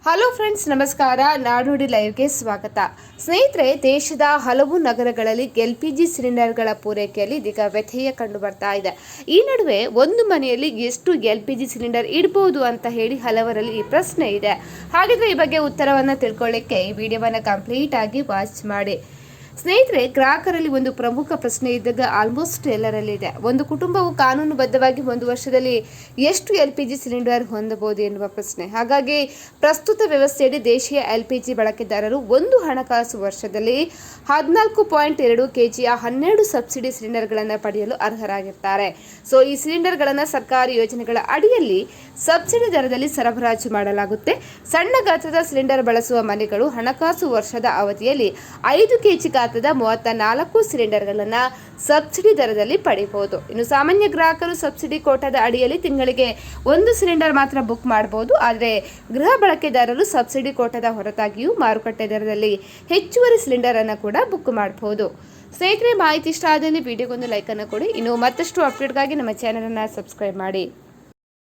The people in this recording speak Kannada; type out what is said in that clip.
ಹಲೋ ಫ್ರೆಂಡ್ಸ್, ನಮಸ್ಕಾರ. ನಾಡುಡಿ ಲೈವ್ಗೆ ಸ್ವಾಗತ. ಸ್ನೇಹಿತರೆ, ದೇಶದ ಹಲವು ನಗರಗಳಲ್ಲಿ LPG ಸಿಲಿಂಡರ್ಗಳ ಪೂರೈಕೆಯಲ್ಲಿ ಇದೀಗ ವ್ಯತ್ಯಯ ಕಂಡು ಬರ್ತಾ ಇದೆ. ಈ ನಡುವೆ ಒಂದು ಮನೆಯಲ್ಲಿ ಎಷ್ಟು LPG ಸಿಲಿಂಡರ್ ಇಡಬಹುದು ಅಂತ ಹೇಳಿ ಹಲವರಲ್ಲಿ ಈ ಪ್ರಶ್ನೆ ಇದೆ. ಹಾಗಿದ್ರೆ ಈ ಬಗ್ಗೆ ಉತ್ತರವನ್ನು ತಿಳ್ಕೊಳ್ಳಿಕ್ಕೆ ಈ ವಿಡಿಯೋವನ್ನು ಕಂಪ್ಲೀಟ್ ಆಗಿ ವಾಚ್ ಮಾಡಿ. ಸ್ನೇಹಿತರೆ, ಗ್ರಾಹಕರಲ್ಲಿ ಒಂದು ಪ್ರಮುಖ ಪ್ರಶ್ನೆ ಇದ್ದಾಗ ಆಲ್ಮೋಸ್ಟ್ ಎಲ್ಲರಲ್ಲಿ ಇದೆ. ಒಂದು ಕುಟುಂಬವು ಕಾನೂನುಬದ್ಧವಾಗಿ ಒಂದು ವರ್ಷದಲ್ಲಿ ಎಷ್ಟು LPG ಸಿಲಿಂಡರ್ ಹೊಂದಬಹುದು ಎನ್ನುವ ಪ್ರಶ್ನೆ. ಹಾಗಾಗಿ ಪ್ರಸ್ತುತ ವ್ಯವಸ್ಥೆಯಡಿ ದೇಶೀಯ LPG ಬಳಕೆದಾರರು ಒಂದು ಹಣಕಾಸು ವರ್ಷದಲ್ಲಿ 14.2 kgಯ 12 ಸಬ್ಸಿಡಿ ಸಿಲಿಂಡರ್ಗಳನ್ನು ಪಡೆಯಲು ಅರ್ಹರಾಗಿರ್ತಾರೆ. ಸೊ ಈ ಸಿಲಿಂಡರ್ಗಳನ್ನು ಸರ್ಕಾರಿ ಯೋಜನೆಗಳ ಅಡಿಯಲ್ಲಿ ಸಬ್ಸಿಡಿ ದರದಲ್ಲಿ ಸರಬರಾಜು ಮಾಡಲಾಗುತ್ತೆ. ಸಣ್ಣ ಗಾತ್ರದ ಸಿಲಿಂಡರ್ ಬಳಸುವ ಮನೆಗಳು ಹಣಕಾಸು ವರ್ಷದ ಅವಧಿಯಲ್ಲಿ 5 kg ಗಾತ್ರದ 34 ಸಿಲಿಂಡರ್ಗಳನ್ನು ಸಬ್ಸಿಡಿ ದರದಲ್ಲಿ ಪಡೆಯಬಹುದು. ಇನ್ನು ಸಾಮಾನ್ಯ ಗ್ರಾಹಕರು ಸಬ್ಸಿಡಿ ಕೋಟಾದ ಅಡಿಯಲ್ಲಿ ತಿಂಗಳಿಗೆ 1 ಸಿಲಿಂಡರ್ ಮಾತ್ರ ಬುಕ್ ಮಾಡಬಹುದು. ಆದರೆ ಗೃಹ ಬಳಕೆದಾರರು ಸಬ್ಸಿಡಿ ಕೋಟಾದ ಹೊರತಾಗಿಯೂ ಮಾರುಕಟ್ಟೆ ದರದಲ್ಲಿ ಹೆಚ್ಚುವರಿ ಸಿಲಿಂಡರ್ ಅನ್ನು ಕೂಡ ಬುಕ್ ಮಾಡಬಹುದು. ಸ್ನೇಹಿತರೆ, ಮಾಹಿತಿ ಇಷ್ಟ ಆದಲ್ಲಿ ವಿಡಿಯೋಗೊಂದು ಲೈಕ್ ಅನ್ನು ಕೊಡಿ. ಇನ್ನು ಮತ್ತಷ್ಟು ಅಪ್ಡೇಟ್ಗಾಗಿ ನಮ್ಮ ಚಾನೆಲ್ ಅನ್ನು ಸಬ್ಸ್ಕ್ರೈಬ್ ಮಾಡಿ.